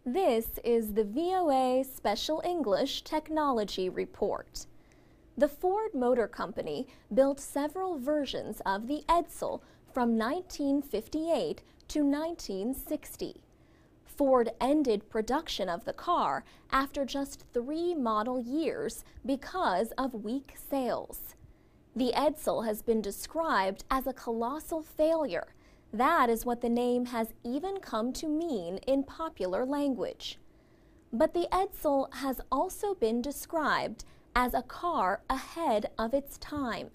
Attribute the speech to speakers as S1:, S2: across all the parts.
S1: This is the VOA Special English Technology Report. The Ford Motor Company built several versions of the Edsel from 1958 to 1960. Ford ended production of the car after just 3 model years because of weak sales. The Edsel has been described as a colossal failure. That is what the name has even come to mean in popular language. But the Edsel has also been described as a car ahead of its time.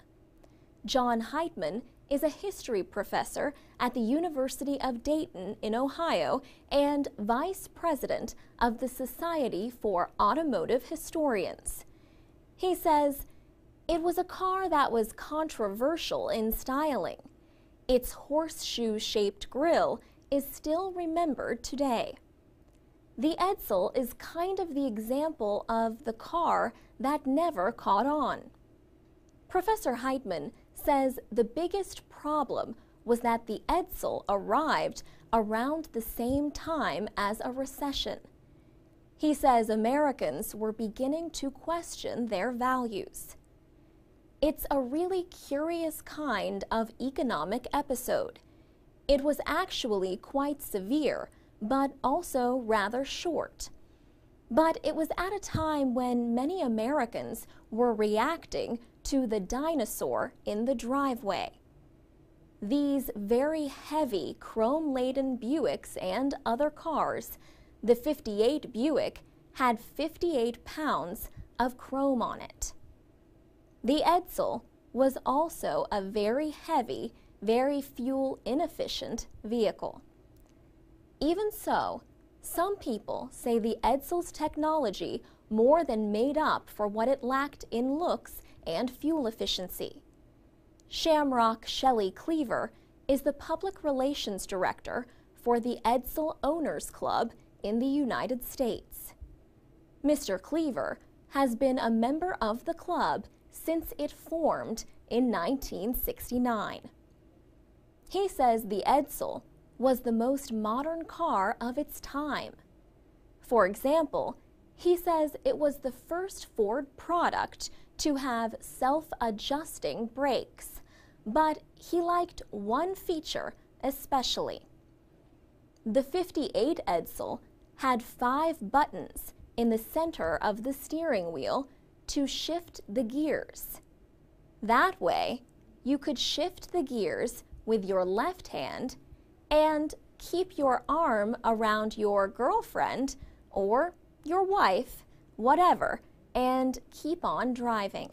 S1: John Heitman is a history professor at the University of Dayton in Ohio and vice president of the Society for Automotive Historians. He says, "It was a car that was controversial in styling. Its horseshoe-shaped grille is still remembered today. The Edsel is kind of the example of the car that never caught on." Professor Heitman says the biggest problem was that the Edsel arrived around the same time as a recession. He says Americans were beginning to question their values. It's a really curious kind of economic episode. It was actually quite severe, but also rather short. But it was at a time when many Americans were reacting to the dinosaur in the driveway. These very heavy chrome-laden Buicks and other cars, the 58 Buick had 58 pounds of chrome on it. The Edsel was also a very heavy, very fuel-inefficient vehicle. Even so, some people say the Edsel's technology more than made up for what it lacked in looks and fuel efficiency. Shamrock Shelley Cleaver is the public relations director for the Edsel Owners Club in the United States. Mr. Cleaver has been a member of the club since it formed in 1969. He says the Edsel was the most modern car of its time. For example, he says it was the first Ford product to have self-adjusting brakes, but he liked one feature especially. The 58 Edsel had 5 buttons in the center of the steering wheel to shift the gears. That way, you could shift the gears with your left hand and keep your arm around your girlfriend or your wife, whatever, and keep on driving.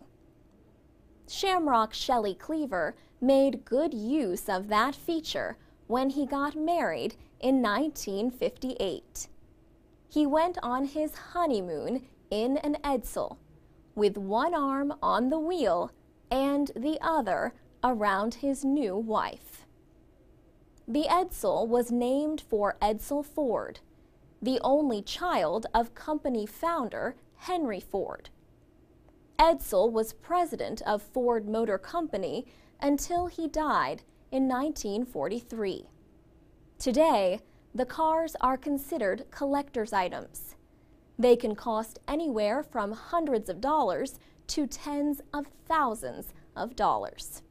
S1: Shamrock Shelley Cleaver made good use of that feature when he got married in 1958. He went on his honeymoon in an Edsel, with one arm on the wheel and the other around his new wife. The Edsel was named for Edsel Ford, the only child of company founder Henry Ford. Edsel was president of Ford Motor Company until he died in 1943. Today, the cars are considered collector's items. They can cost anywhere from hundreds of dollars to tens of thousands of dollars.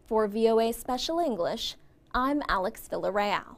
S1: For VOA Special English, I'm Alex Villarreal.